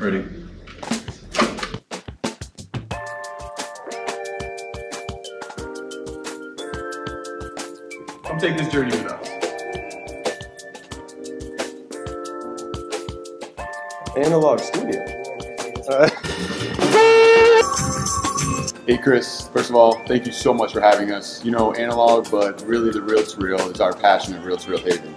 Ready. Come take this journey with us. Analog Studio. Hey Chris, first of all, thank you so much for having us. You know, analog, but really the real to real is our passion at Real to Real Haven.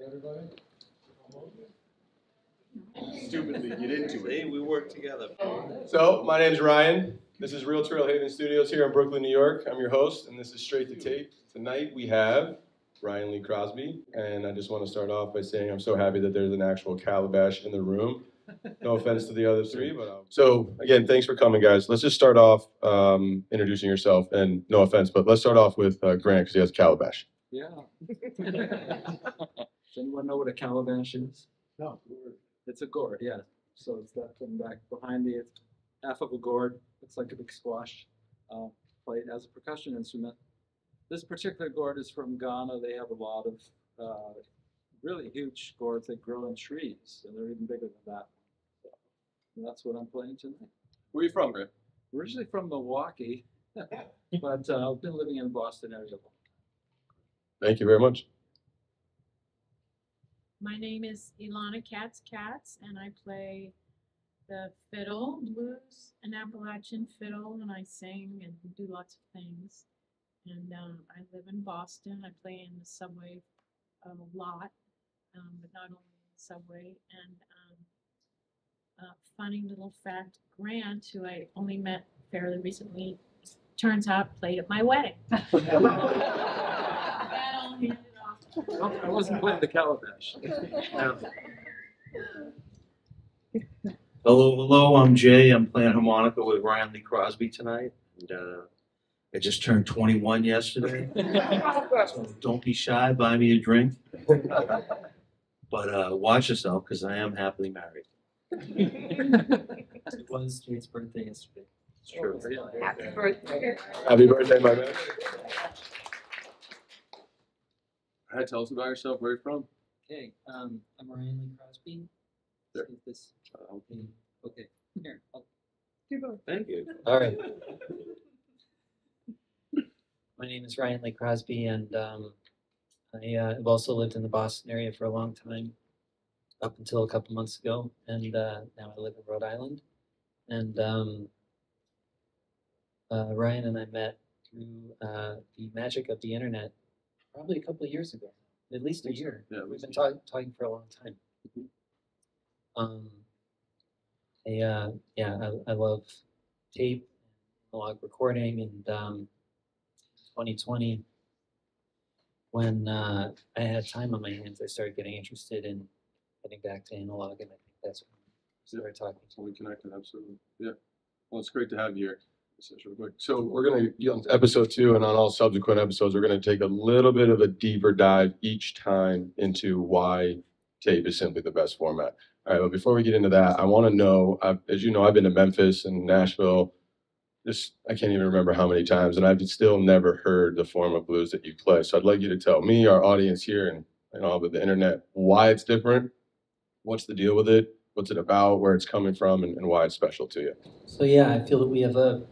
Everybody? Stupidly get into it. Hey, we work together. So, my name's Ryan. This is Real to Real Haven Studios here in Brooklyn, New York. I'm your host, and this is Straight to Tape. Tonight we have Ryan Lee Crosby, and I just want to start off by saying I'm so happy that there's an actual calabash in the room. No offense to the other three, but so again, thanks for coming, guys. Let's just start off introducing yourself, and no offense, but let's start off with Grant because he has a calabash. Yeah. Does anyone know what a calabash is? No. It's a gourd, yeah. So it's that thing back behind me. It's half of a gourd. Looks like a big squash. Played as a percussion instrument. This particular gourd is from Ghana. They have a lot of really huge gourds that grow in trees, and they're even bigger than that. And that's what I'm playing tonight. Where are you from, Grant? Originally from Milwaukee, but I've been living in the Boston area. Thank you very much. My name is Ilana Katz, and I play the fiddle, blues, and Appalachian fiddle, and I sing and do lots of things. And I live in Boston. I play in the subway a lot, but not only in the subway. And funny little fact, Grant, who I only met fairly recently, turns out played at my wedding. That'll hand it off. Well, I wasn't playing the calabash. Hello, I'm Jay. I'm playing harmonica with Ryan Lee Crosby tonight. And I just turned 21 yesterday. So don't be shy, buy me a drink. But watch yourself, because I am happily married. It was Jay's birthday yesterday. It's true. Happy birthday. Happy birthday, my man. All right, tell us about yourself. Where are you from? Okay, I'm Ryan Lee Crosby. Sure. See if this, okay, here. Thank you. All right. My name is Ryan Lee Crosby, and I've also lived in the Boston area for a long time, up until a couple months ago, and now I live in Rhode Island. And Ryan and I met through the magic of the internet probably a couple of years ago, at least a year. Yeah, We've been talking for a long time. I love tape, analog recording, and 2020, when I had time on my hands, I started getting interested in getting back to analog, and I think that's when we started talking. So we connected, absolutely. Yeah. Well, it's great to have you here. Real quick. So we're going to, on episode 2 and on all subsequent episodes, we're going to take a little bit of a deeper dive each time into why tape is simply the best format. All right, but before we get into that, I want to know, as you know, I've been to Memphis and Nashville, I can't even remember how many times, and I've still never heard the form of blues that you play. So I'd like you to tell me, our audience here, and all over the internet, why it's different, what's the deal with it, what's it about, where it's coming from, and why it's special to you. So yeah, I feel that we have a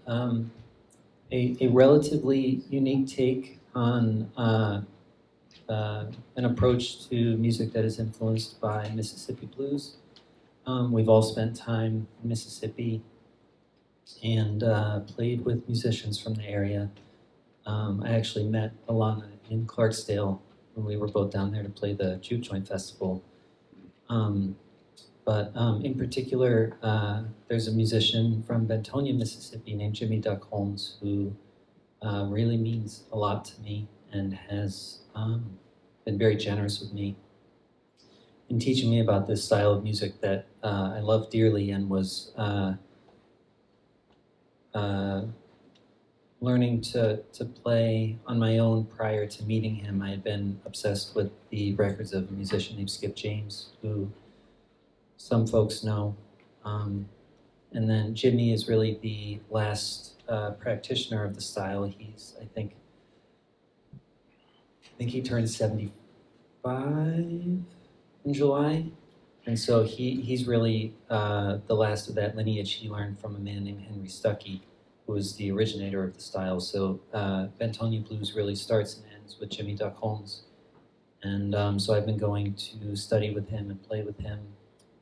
relatively unique take on an approach to music that is influenced by Mississippi blues. We've all spent time in Mississippi and played with musicians from the area. I actually met Alana in Clarksdale when we were both down there to play the Juke Joint Festival. But in particular, there's a musician from Bentonia, Mississippi named Jimmy Duck Holmes who really means a lot to me and has been very generous with me. in teaching me about this style of music that I love dearly and was learning to play on my own prior to meeting him. I had been obsessed with the records of a musician named Skip James, who some folks know. And then Jimmy is really the last practitioner of the style. He's, I think he turned 75 in July. And so he's really the last of that lineage. He learned from a man named Henry Stuckey, who was the originator of the style. So Bentonia Blues really starts and ends with Jimmy Duck Holmes. And so I've been going to study with him and play with him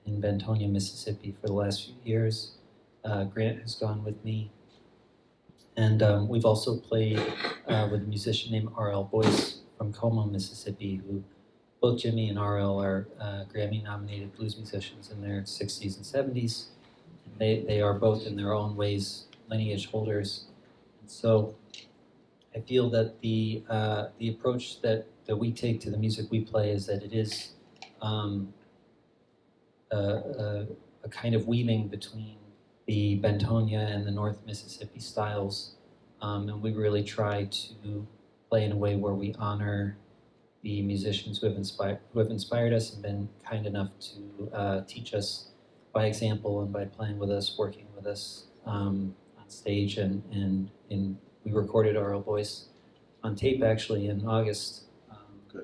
in Bentonia, Mississippi for the last few years. Grant has gone with me. And we've also played with a musician named R.L. Boyce from Como, Mississippi, who both Jimmy and R.L. are Grammy-nominated blues musicians in their 60s and 70s. And they are both in their own ways lineage holders. And so I feel that the approach that we take to the music we play is that it is a kind of weaving between the Bentonia and the North Mississippi styles. And we really try to play in a way where we honor the musicians who have inspired us and been kind enough to teach us by example and by playing with us, working with us on stage. And we recorded R.L. Boyce on tape actually in August,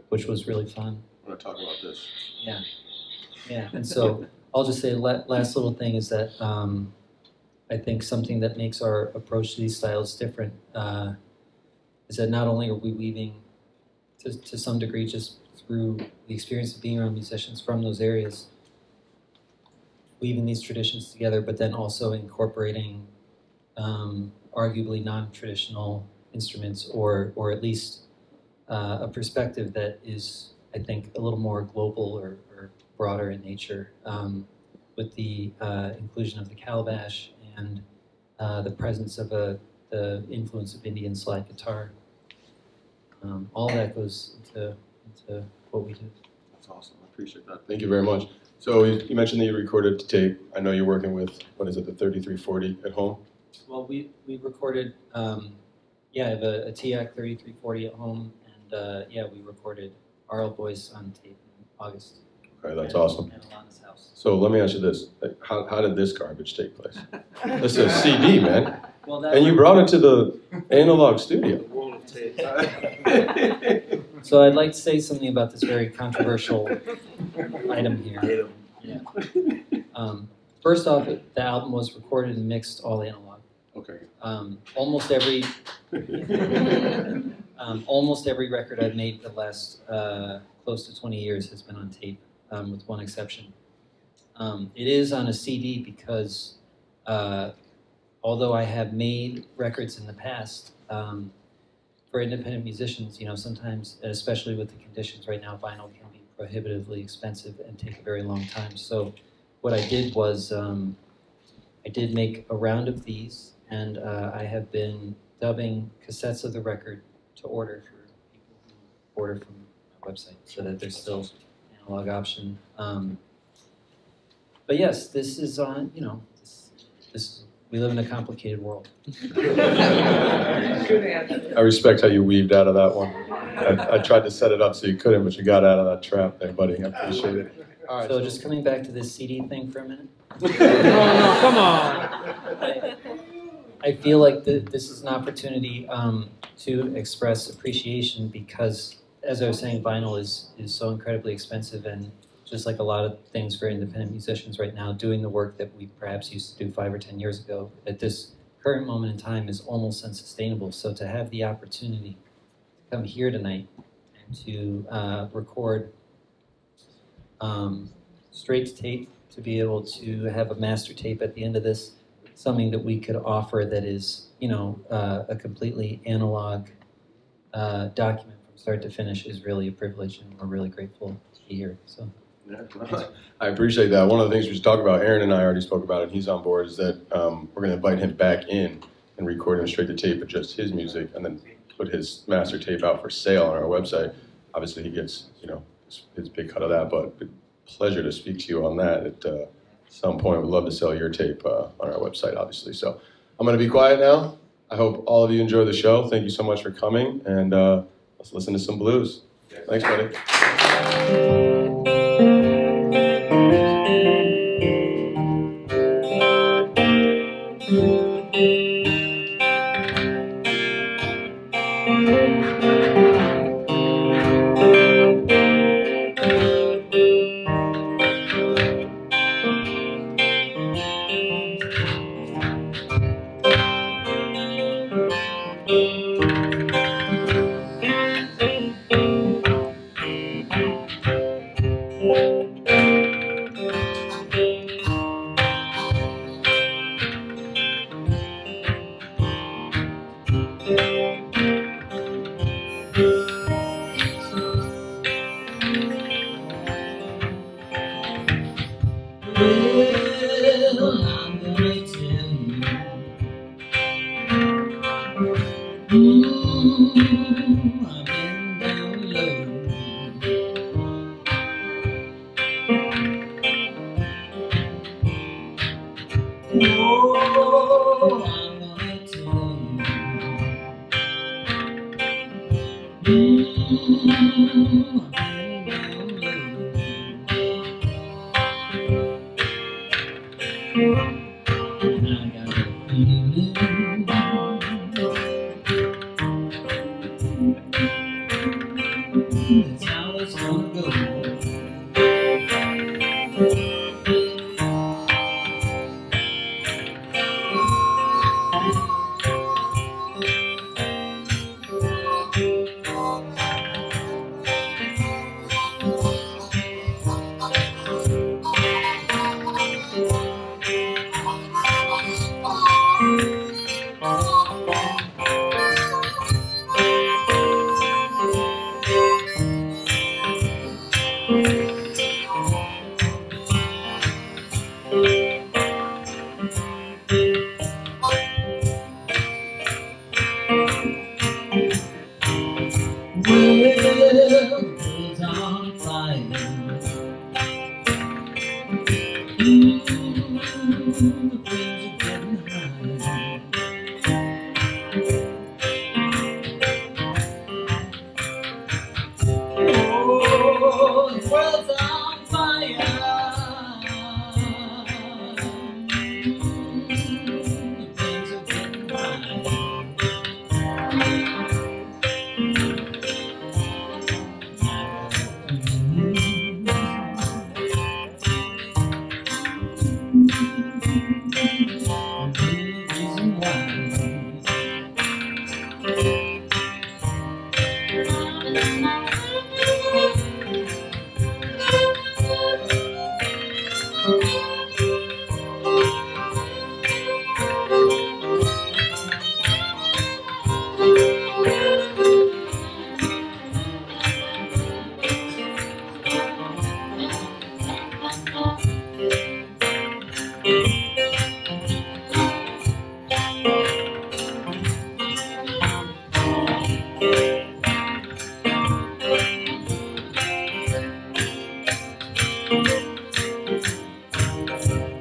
which was really fun. I want to talk about this. Yeah. And so I'll just say last little thing is that I think something that makes our approach to these styles different is that not only are we weaving to some degree just through the experience of being around musicians from those areas, weaving these traditions together, but then also incorporating arguably non-traditional instruments or at least a perspective that is, I think, a little more global or broader in nature, with the inclusion of the calabash and the presence of the influence of Indian slide guitar. All that goes into what we do. That's awesome. I appreciate that. Thank you very much. So you mentioned that you recorded to tape. I know you're working with, what is it, the 3340 at home? Well, we recorded, I have a TIAC 3340 at home, and we recorded R.L. Boyce on tape in August. Okay, that's awesome. At Alana's house. So let me ask you this. How did this garbage take place? This is a CD, man. Well, And you brought it to the analog studio. So I'd like to say something about this very controversial item here. Yeah. First off, the album was recorded and mixed all analog. Okay. Almost every record I've made the last close to 20 years has been on tape, with one exception. It is on a CD because although I have made records in the past, for independent musicians, sometimes, especially with the conditions right now, vinyl can be prohibitively expensive and take a very long time. So what I did was I did make a round of these, and I have been dubbing cassettes of the record to order for people who order from my website, so that there's still an analog option. But yes, this is on, we live in a complicated world. I respect how you weaved out of that one. I tried to set it up so you couldn't, but you got out of that trap there, buddy. I appreciate it. All right. So just coming back to this CD thing for a minute. No, come on. I feel like this is an opportunity to express appreciation because, as I was saying, vinyl is so incredibly expensive, and just like a lot of things for independent musicians right now, doing the work that we perhaps used to do 5 or 10 years ago at this current moment in time is almost unsustainable. So to have the opportunity to come here tonight and to record straight to tape, to be able to have a master tape at the end of this, something that we could offer that is, a completely analog document from start to finish is really a privilege, and we're really grateful to be here. So. Yeah, I appreciate that. One of the things we should talk about, Aaron and I already spoke about it, and he's on board, is that we're going to invite him back in and record him straight to tape with just his music, and then put his master tape out for sale on our website. Obviously, he gets, his big cut of that, but pleasure to speak to you on that at some point. We'd love to sell your tape on our website, obviously. So I'm going to be quiet now. I hope all of you enjoy the show. Thank you so much for coming, and let's listen to some blues. Thanks, buddy.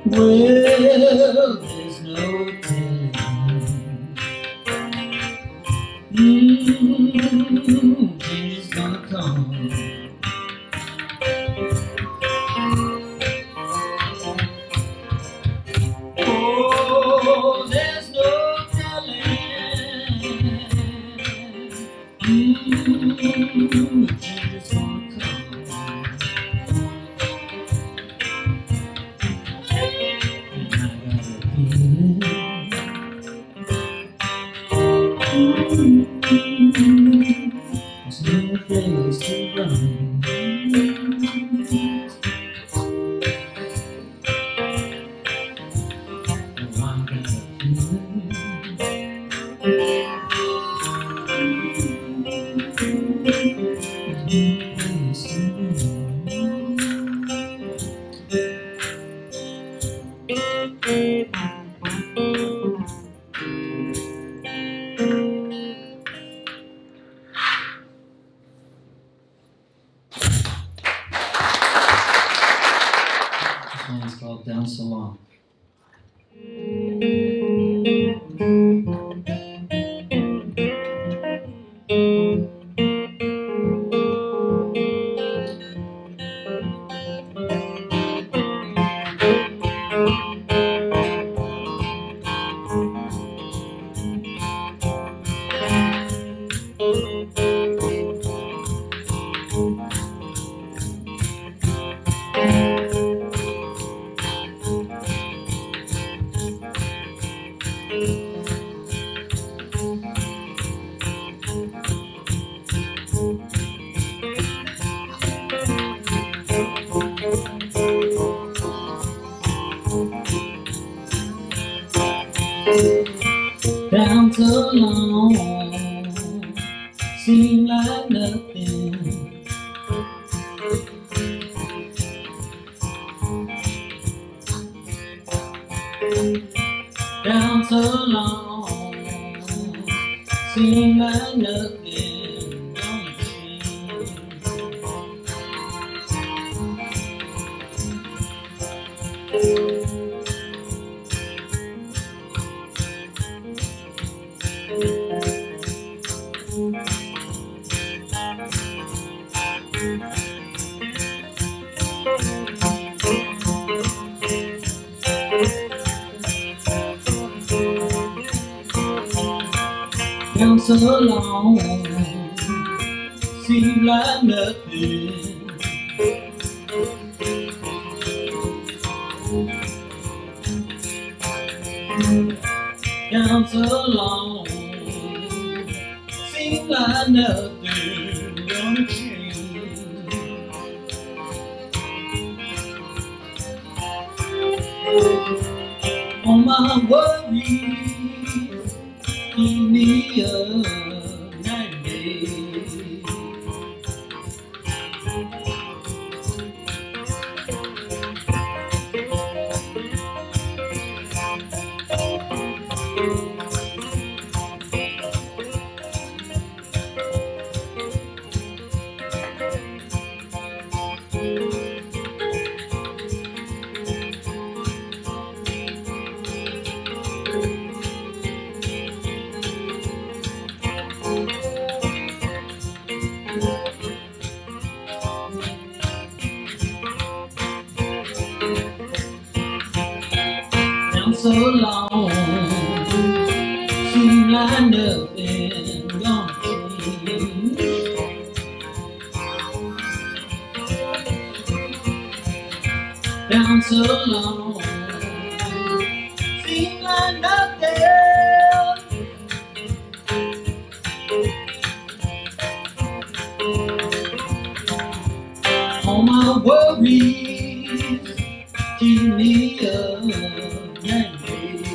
Well, there's no telling. Change is gonna come. Oh, there's no telling. Change is gonna come. And I got a feeling. song's called Down So Long. Down so long, seemed like nothing. Down so long, seemed like nothing. Don't down so long, seemed like nothing. Down so long, seemed like nothing gonna change. All my worries keep me up night and day. Down so long, seemed like nothing gonna change. Down so long, seemed like nothing. All my worries keep me up night and day.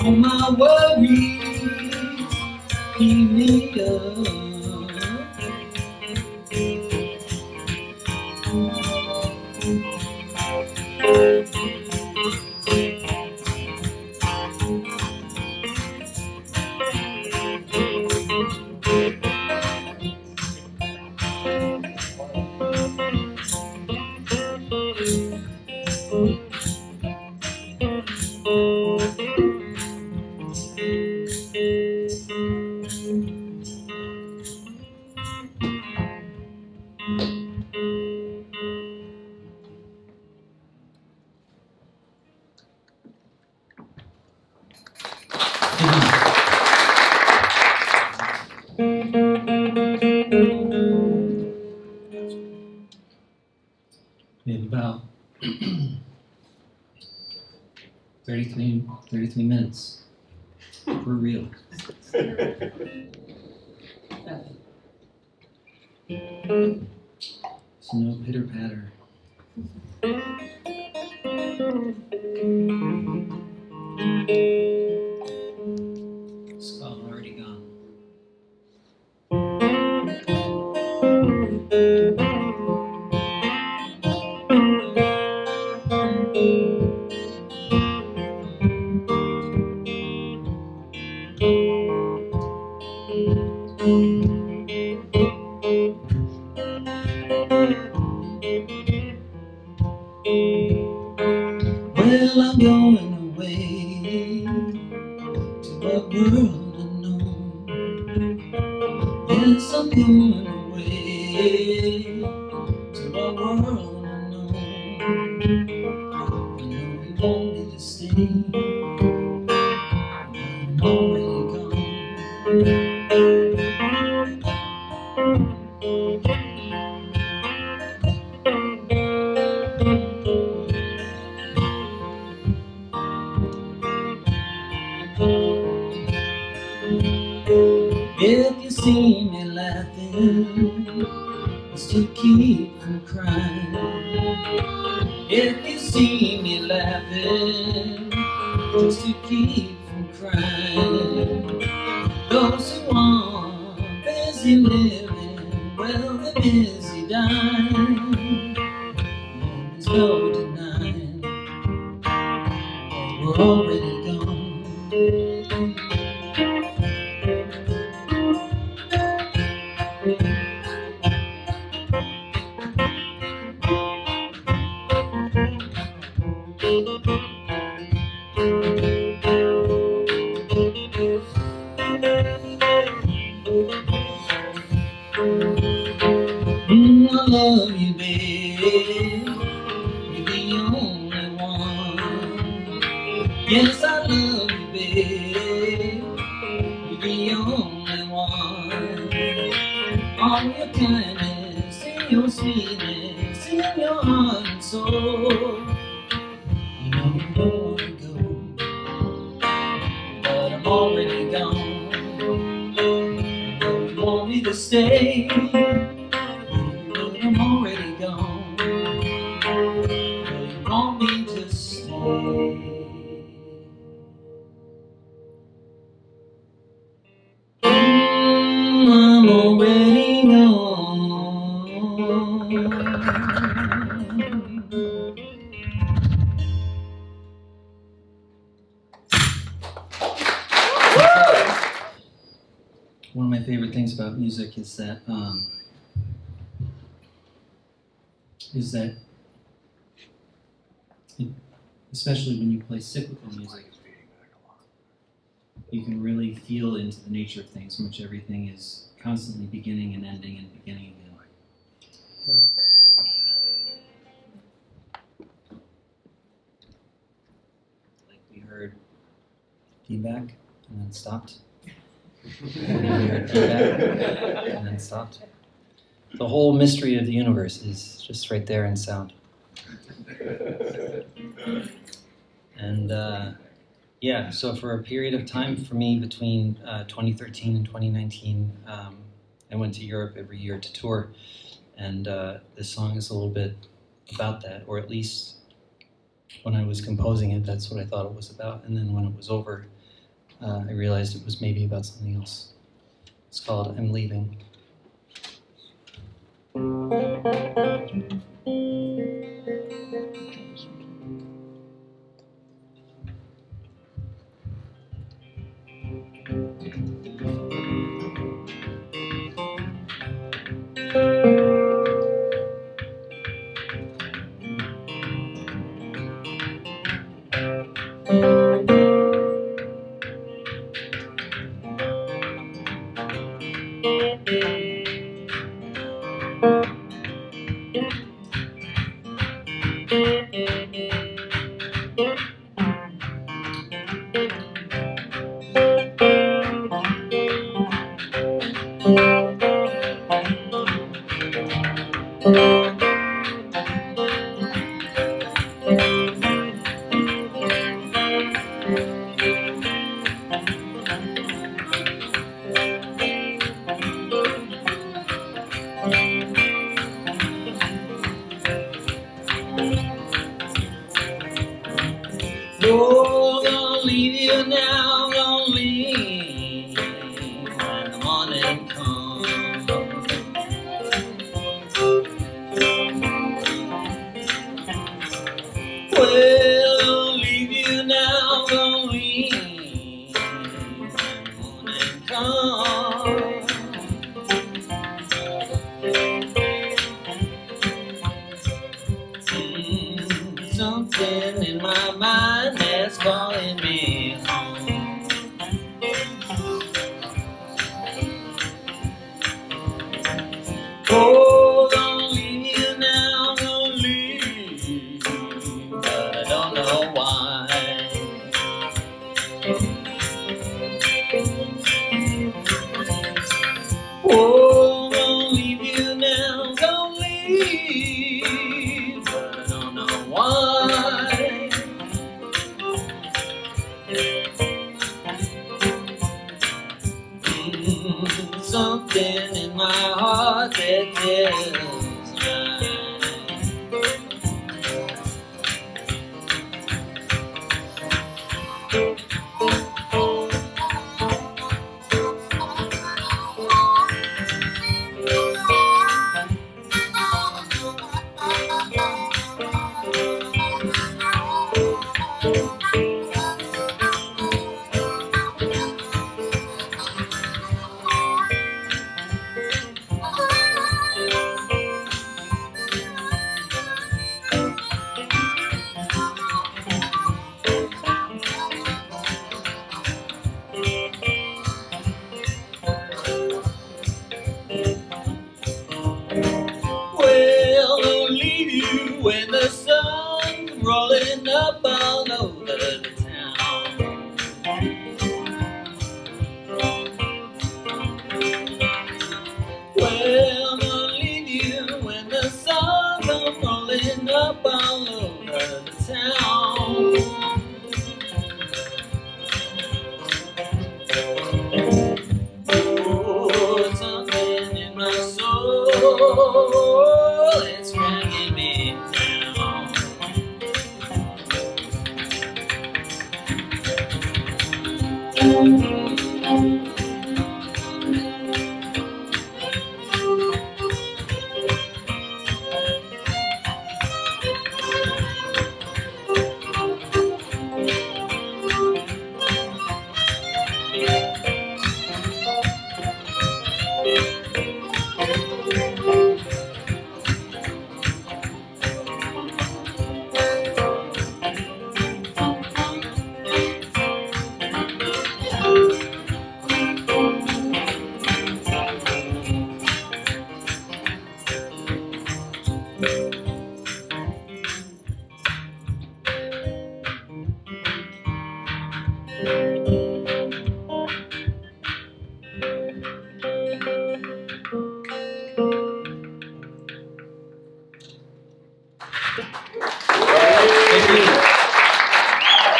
All my worries keep me up. We have about 33 minutes for real. So no pitter patter. Scott already gone. Yes, I'm going away to a world unknown. I know you want me to stay, I'm already gone. If you see me laughing, it's to keep from crying. If you see me laughing, just to keep from crying. Those who are busy living, well, they're busy dying. There's no denying that we're already gone. I love you, babe. You're the only one. Yes, I love you, babe. You're the only one. All your kindness and your sweetness in your heart and soul. You know you don't want to go, but I'm already gone. You want me to stay, but I'm already gone. You want me to stay. I'm already gone. One of my favorite things about music is that especially when you play cyclical music, you can really feel into the nature of things in which everything is constantly beginning and ending and beginning again. Like we heard feedback and then stopped. We heard feedback and then stopped. The whole mystery of the universe is just right there in sound. And yeah, so for a period of time for me between 2013 and 2019, I went to Europe every year to tour, and this song is a little bit about that, or at least when I was composing it, that's what I thought it was about. And then when it was over, I realized it was maybe about something else. It's called I'm Leaving. Oh, gonna leave you now, gonna leave when the morning comes. Well, gonna leave you now, gonna leave when the morning comes. Something in my mind that's calling me home. Oh, don't leave you now, don't leave, but I don't know why. Something in my heart that tells me. Well, I'll leave you when the sun's rolling up all over the town. Well, I'll leave you when the sun comes rolling up all over the town. Oh, something in my soul, it's dragging me down.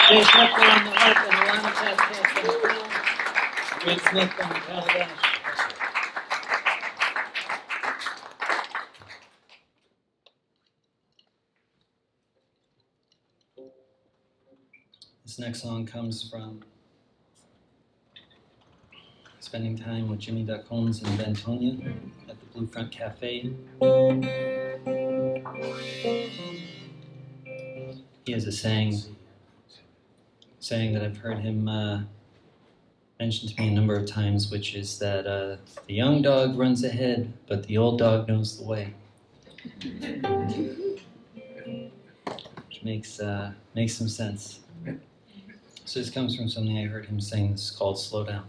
Jay Smith on the harp and Alana Cascade on the fiddle. Greg Smith on the calabash. This next song comes from spending time with Jimmy Duck Holmes and Ben Tonia at the Blue Front Cafe. He has a saying that I've heard him mention to me a number of times, which is that the young dog runs ahead, but the old dog knows the way. Which makes some sense. So this comes from something I heard him sing. This is called Slow Down.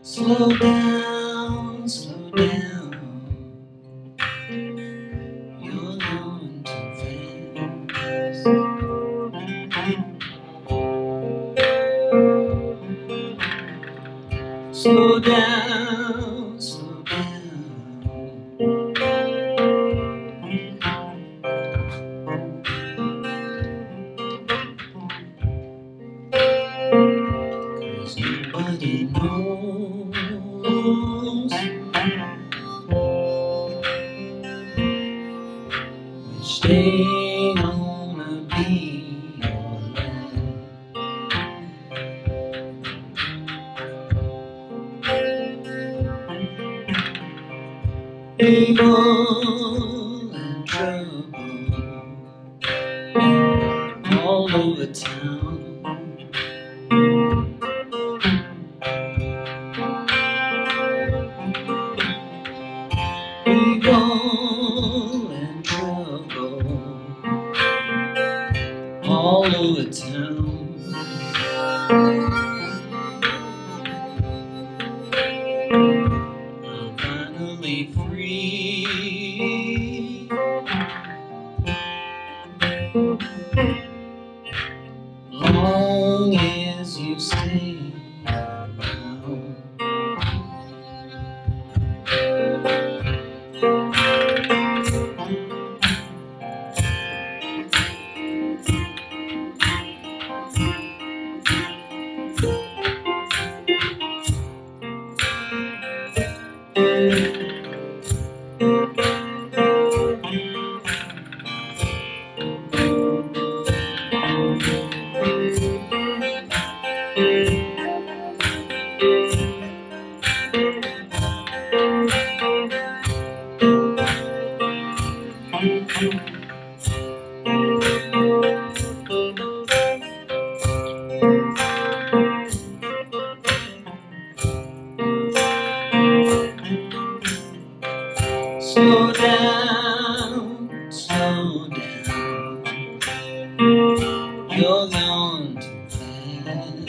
Slow down, slow down. You're going too fast. Slow down, slow down. 'Cause nobody knows which day gonna be your last. Evil and trouble all over town. Evil and trouble all over town. I'm finally free. Long as you stay around. Slow down, slow down. You're gone too fast.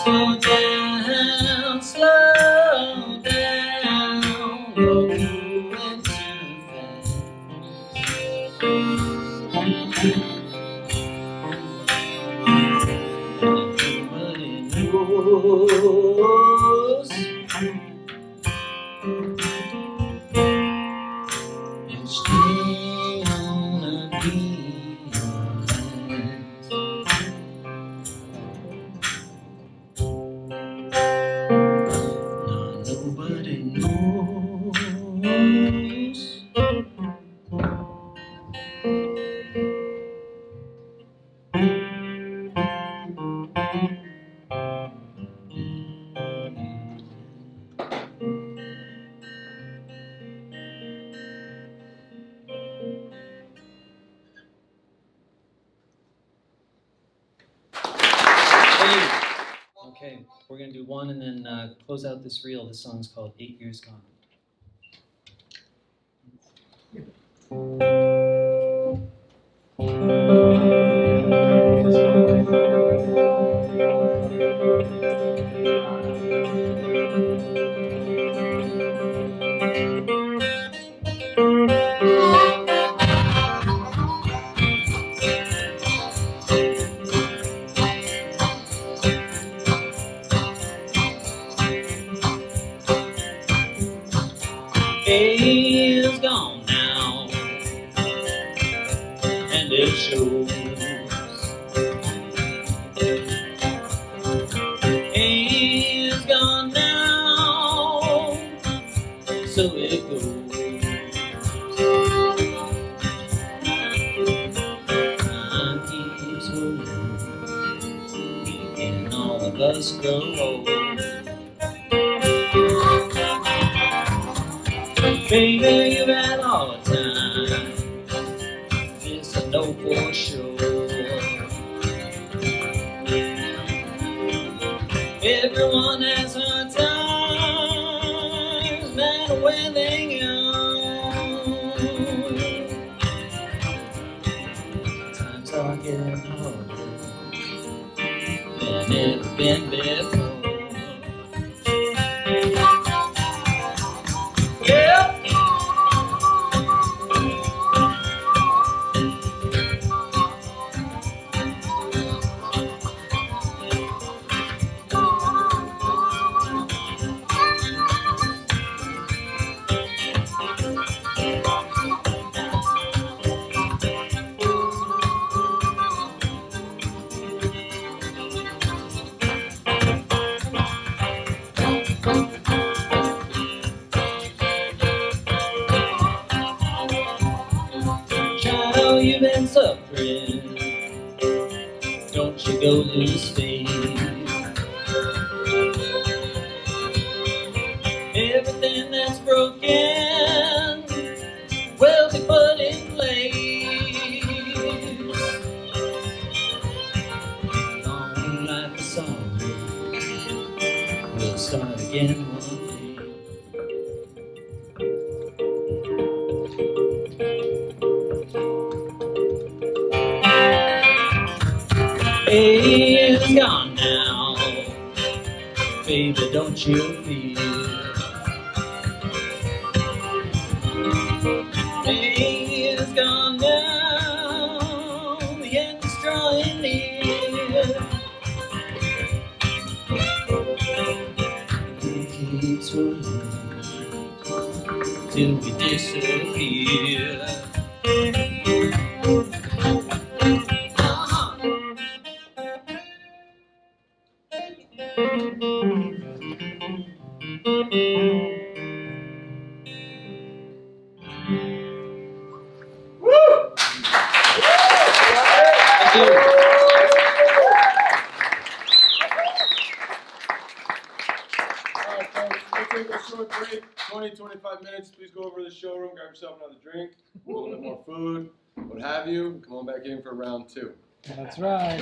Slow down, slow down. You're moving too fast. Nobody knows which day gonna be your last. No, nobody knows. Okay, we're gonna do one and then close out this reel. This song's called 8 Years Gone. Is gone now, and it shows. Is gone now, so it goes. Time keeps moving, and all of us grow old. Baby, you've had all the time. This I know for sure. Everyone has hard times, no matter where they go. Times are getting harder than ever been before. Yeah. Child, you've been suffering. Don't you go lose faith. asking one thing. Hey, it's gone now, baby, don't you feel? Hey, it's gone now, the end is drawing near. It keeps running till we disappear. All right, folks, we'll take a short break, 20-25 minutes. Please go over to the showroom, grab yourself another drink, a little bit more food, what have you. Come on back in for round 2. That's right.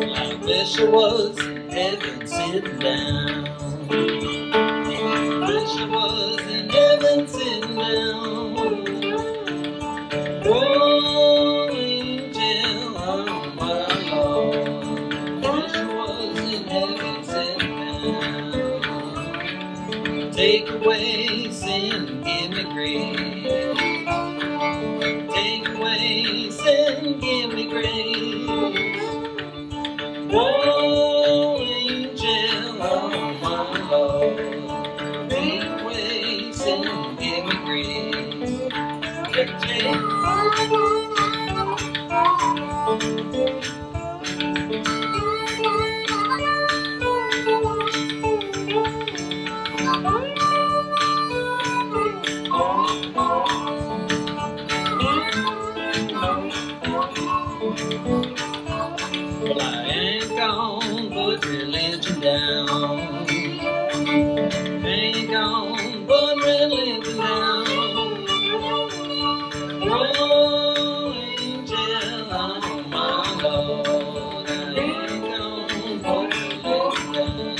I wish I was in heaven sitting down. Wish I was in heaven sitting down. Oh, angel of my Lord. Wish I was in heaven sitting down. Take away sin, give me grace. Take away sin, give me grace. Oh, angel of my Lord, take away sin, give me grace. Well, I ain't gonna put religion down. Ain't gonna put religion down. Oh, angel of my Lord, I ain't gonna put religion down.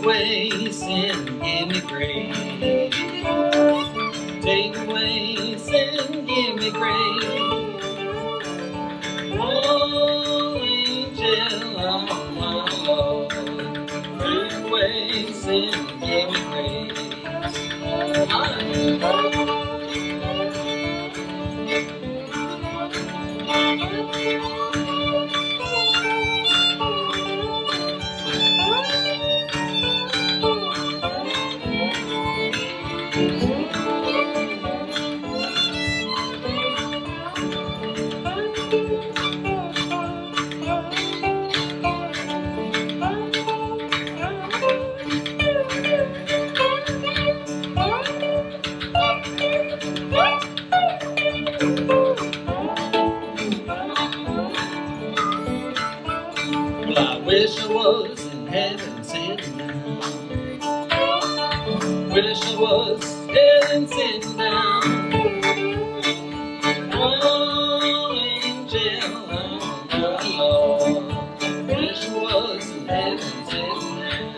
away sin, give me grace. Take away sin, give me grace. Oh, angel of my Lord, take away sin, give me grace. Well, I wish I was in heaven sitting down. Wish I was heaven sitting down. Oh, angel of the Lord, wish I was in heaven sitting down.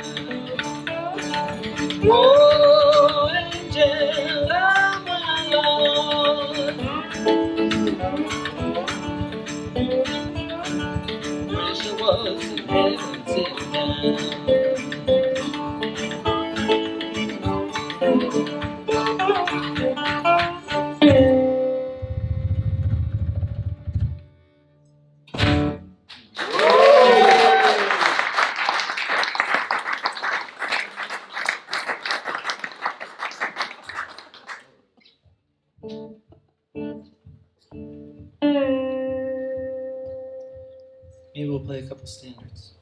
Oh, angel of my Lord, wish I was in heaven sitting down. Maybe we'll play a couple standards.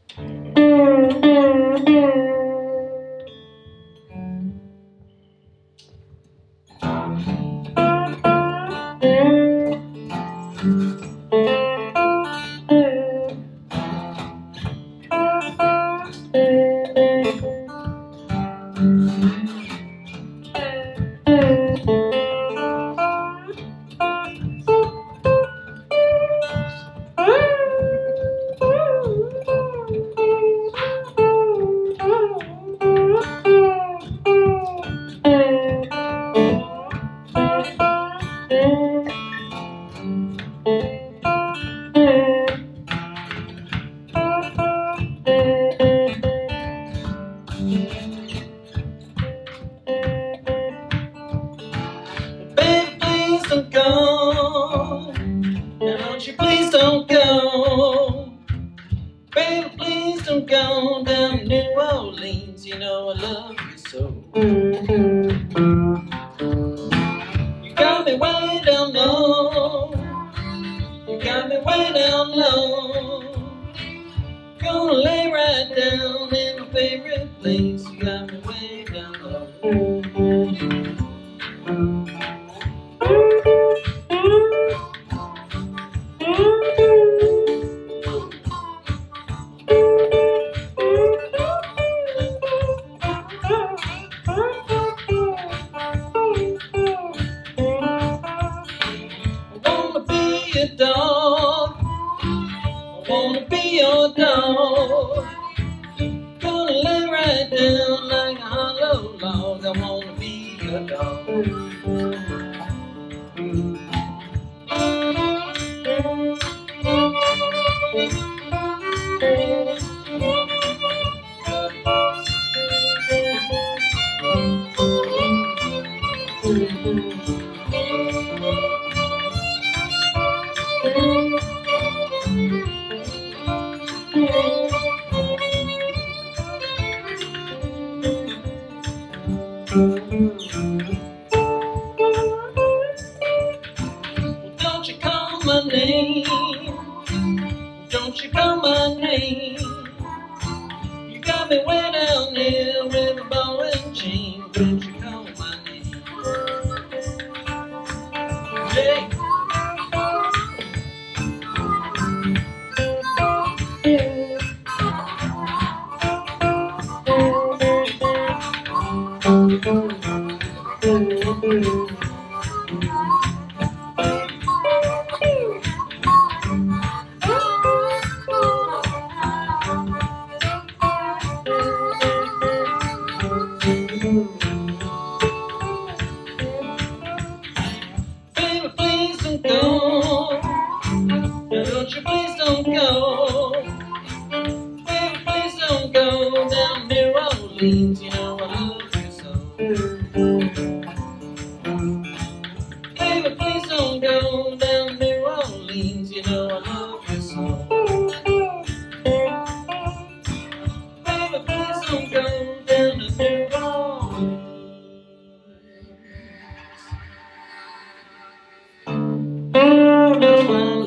Baby, please don't go. Don't you please don't go. Baby, please don't go down to New Orleans. You know I love you so. You got me way down low. You got me way down low. Gonna lay right down in my favorite place. You got me way down low. Your dog, I wanna be your dog. Gonna lay right down like a hollow log. I wanna be your dog. Don't you call my name? Don't you call my name? You got me way down here with a ball and chain. Don't you call my name? Hey. Baby, please don't go down to New Orleans, you know I love you so. Baby, please don't go down to New Orleans. Oh, my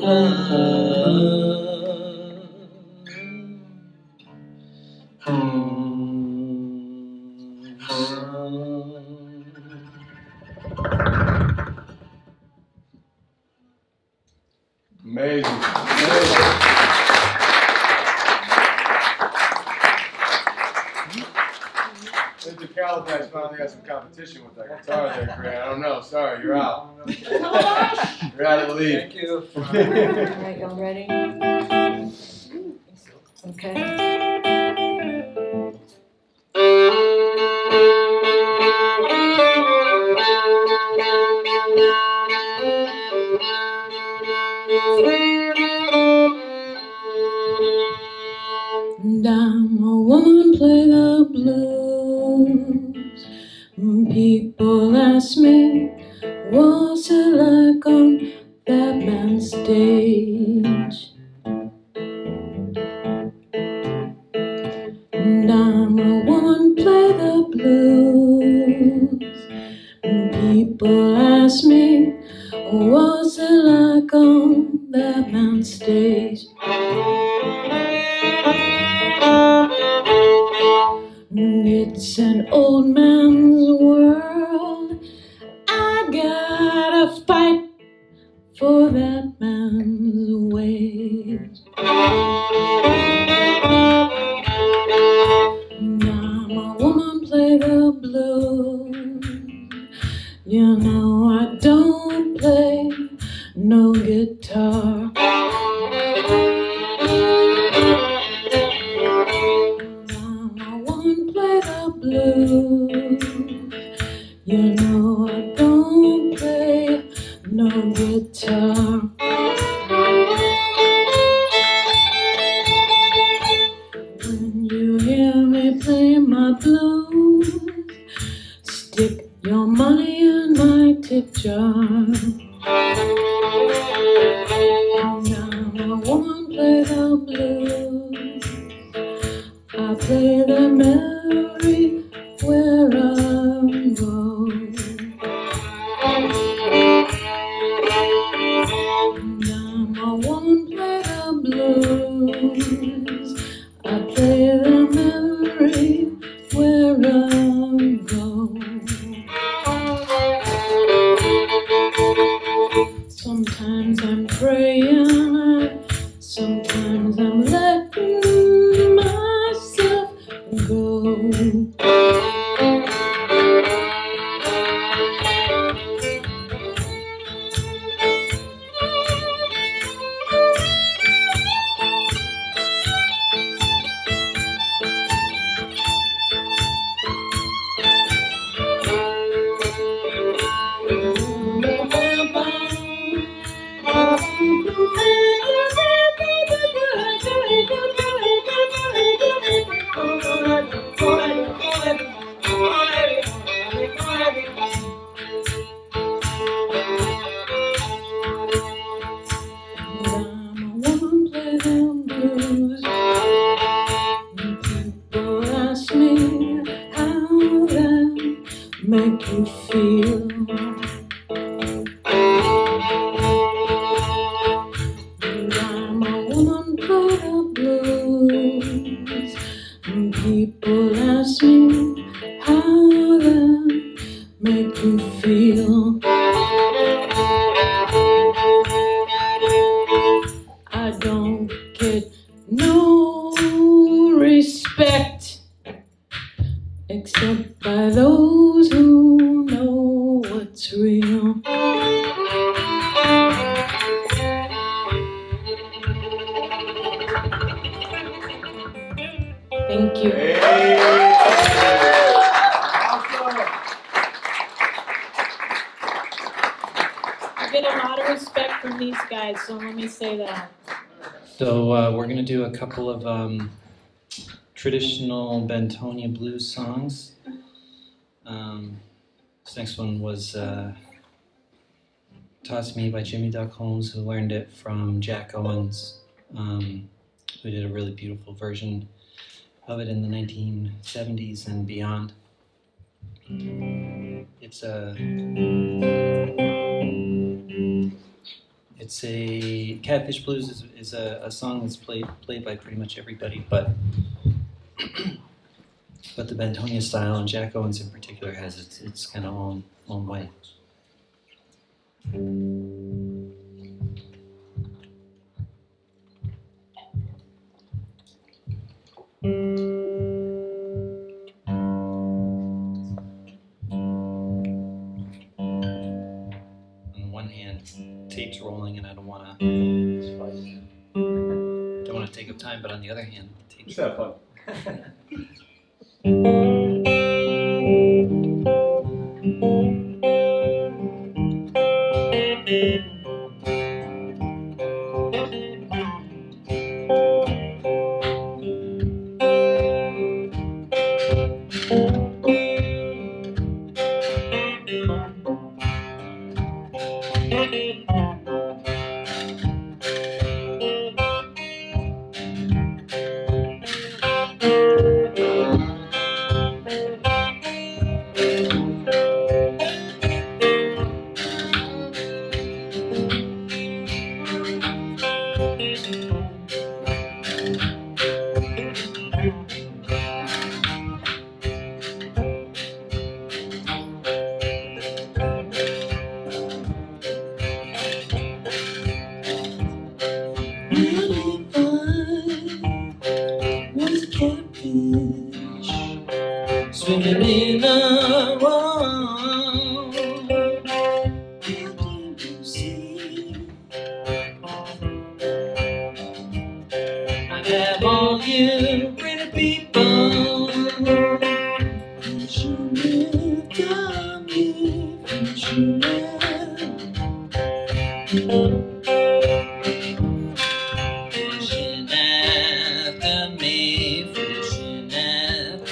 Amazing. Mr. Calabash finally had some competition with that guitar there, Grant. I don't know. Sorry, you're out. You're out of the lead. Thank you. All right, y'all ready? Okay. And I'm a woman, play the blues. People ask me, what's it like on that man's stage? And I'm a woman, play the blues. And people ask me, what's it like on that man's stage? It's an old man's world. I gotta fight for that man's ways. And I'm a woman, play the blues. You know I don't play no guitar. Blues. You know I don't play no guitar. When you hear me play my blues, stick your money in my tip jar. And I'm a woman, play the blues. I play them everywhere I go. And I'm a woman, play the blues. I play them everywhere I go. Sometimes I'm praying, sometimes I'm letting myself go. Make you feel. And I'm a woman, play the blues. And people ask me how that make you feel. I don't get no respect except by those who know what's real. Thank you. I get a lot of respect from these guys, so let me say that. So we're going to do a couple of traditional Bentonia blues songs. This next one was taught to me by Jimmy Duck Holmes, who learned it from Jack Owens, who did a really beautiful version of it in the 1970s and beyond. It's a Catfish Blues is a song that's played by pretty much everybody, but the Bentonia style, and Jack Owens in particular, has its kind of own way. On the one hand, tape's rolling, and I don't want to take up time, but on the other hand, tape's Just have fun. Swimming in a world, nothing to see. I have all you pretty people. Fish and after me, fish and fishing after me, fishing after.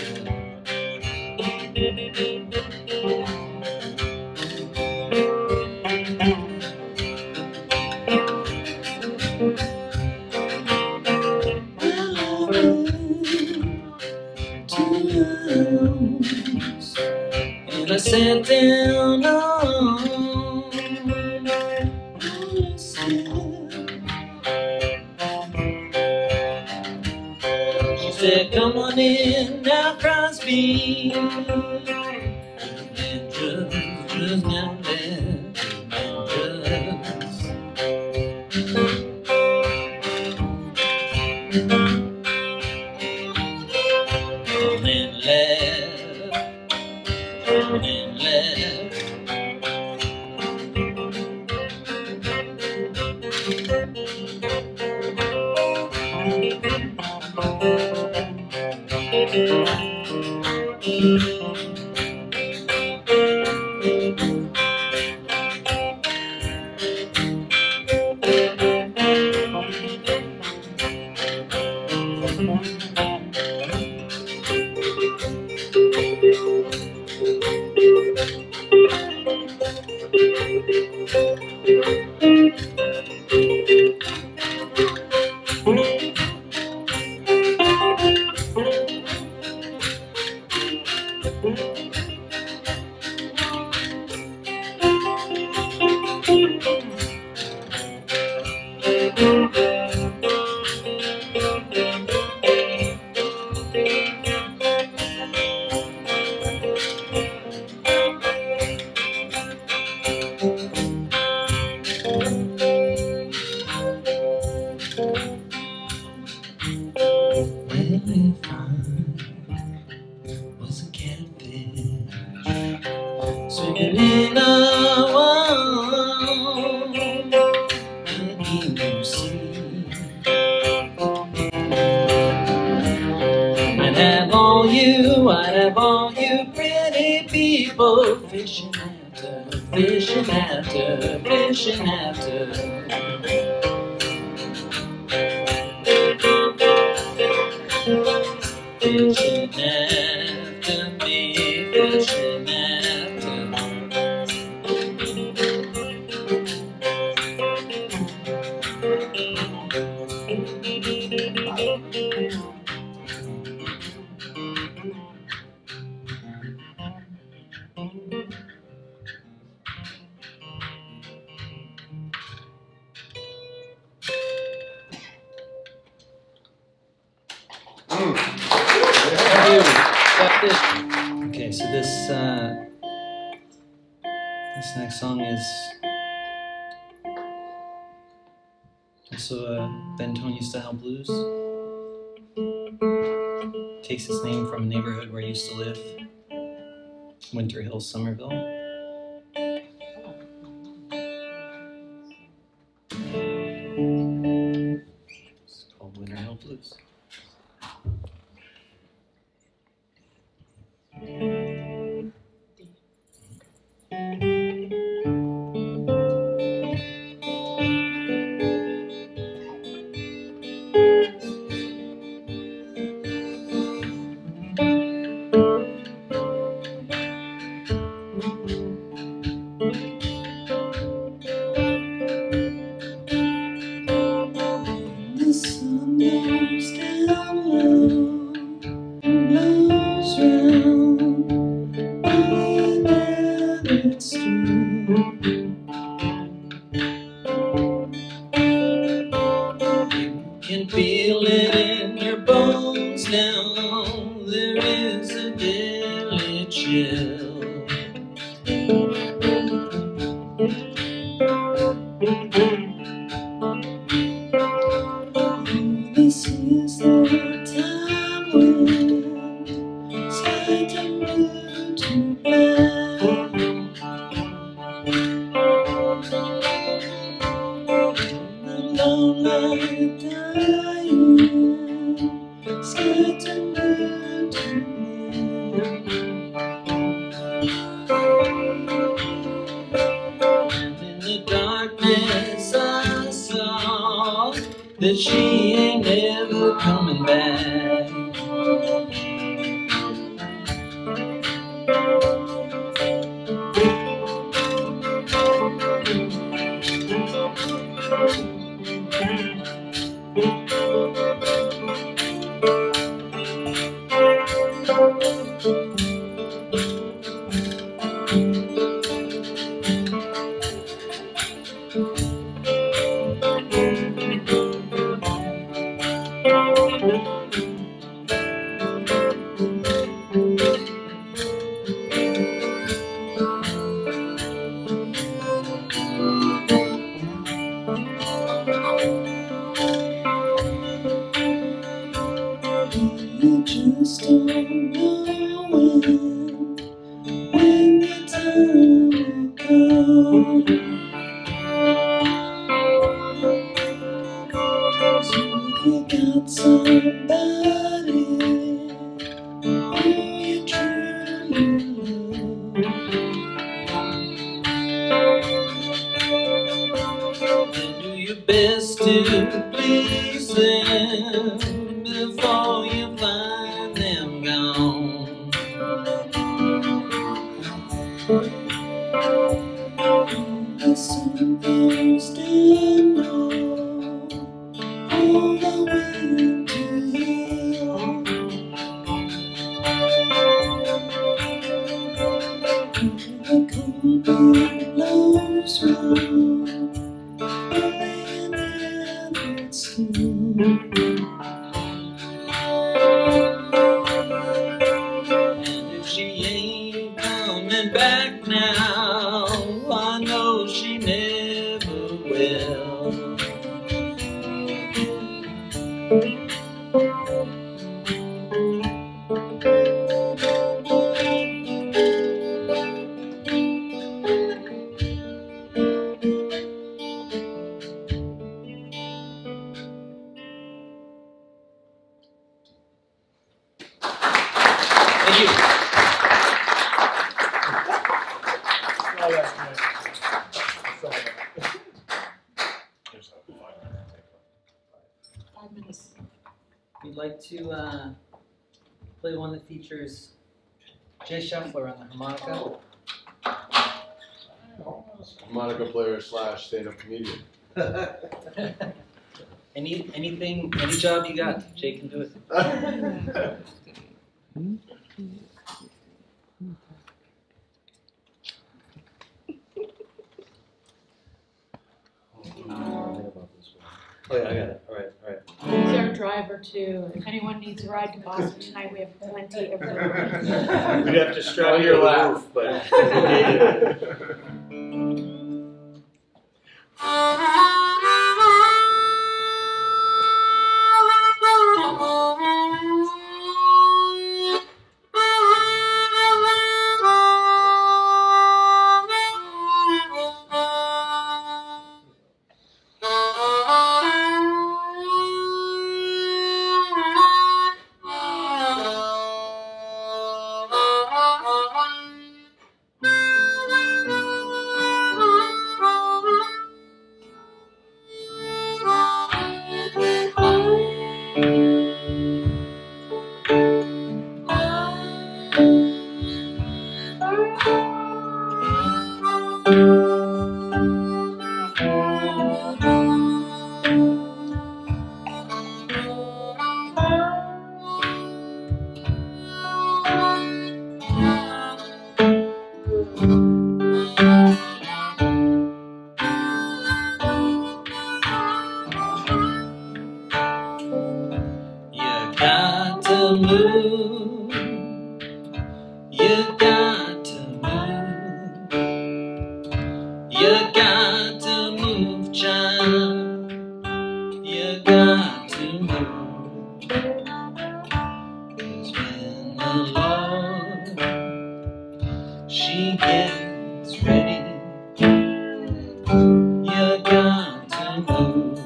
And I sat down on the step. She said, "Come on in now, Crosby." And just now there, come and left, come and left. Was a catfish swimming in a world in the sea. I'd have all you pretty people fishing after, fishing after, fishing after. Fishing after me, rushing after. Okay, so this next song is also a Bentonia style blues. Takes its name from a neighborhood where I used to live, Winter Hill, Somerville. It's called Winter Hill Blues. The sun goes down low, blows round by that stream. You can feel it in your bones now. There is a deadly chill. This is the time when sky turn blue to black. The lone light dying, sky turn blue to black. And in the darkness I saw that she ain't never coming back. You just don't know when the time will come. So if you got somebody who you truly love, And do your best to please them before you find them gone. the sun goes down low, all the winter hill. The cold wind blows round, laying it still. And if she ain't coming back now, I know she never will. Thank you. 5 minutes. We'd like to play one that features Jay Scheffler on the harmonica. Harmonica player / stand-up comedian. Any job you got, Jay can do it. Oh, yeah, I got it. All right. He's our driver too. If anyone needs a ride to Boston tonight, we have plenty of room. We'd have to strap On you your to the lap. roof, but. You got to move. You got to move. You got to move, child. You got to move. 'Cause when the Lord, she gets ready, you got to move.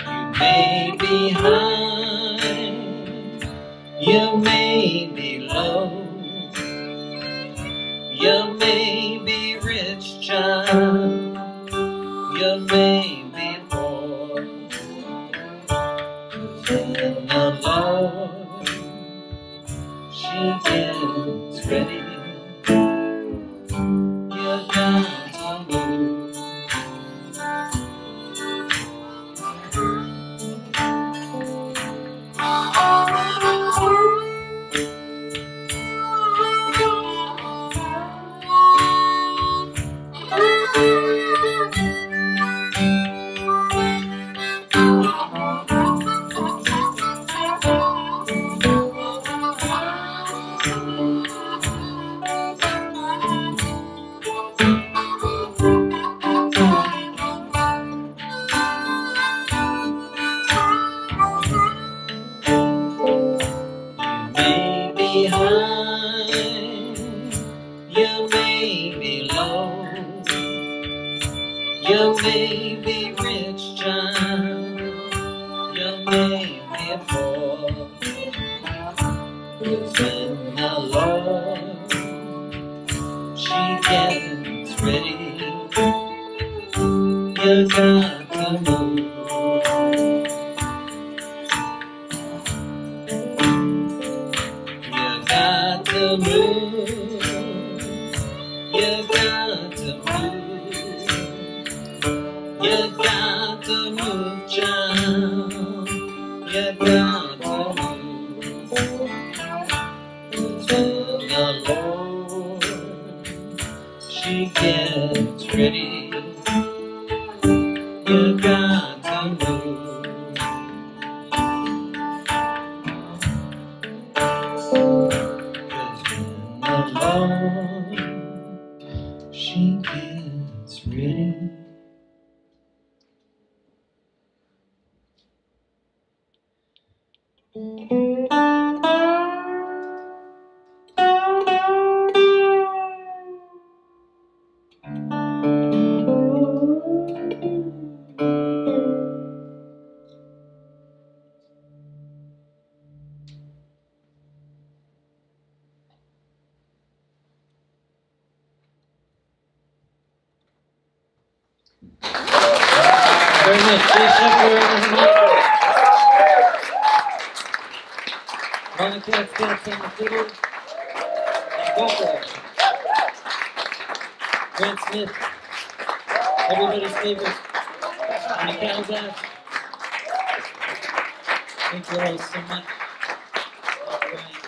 You may be high, you may be low, you may be rich, child, you may be poor. 'Cause when the Lord, she gets ready, you got to move. You may be high, you may be low, you may be rich, child, you may be poor. 'Cause when the Lord, she gets ready, you got to move. You got to move. You got to move. You got to move, child. You got to move. 'Cause when the Lord, she gets ready, you got to move. 'Cause when the Lord, she gets ready. Very much. Jay Scheffler on the harmonica. Ryan Cats Cats on the fiddle. And Butler. Grant Smith. Everybody's favorite. On the cowbell. Thank you all so much. Thank you, Ryan.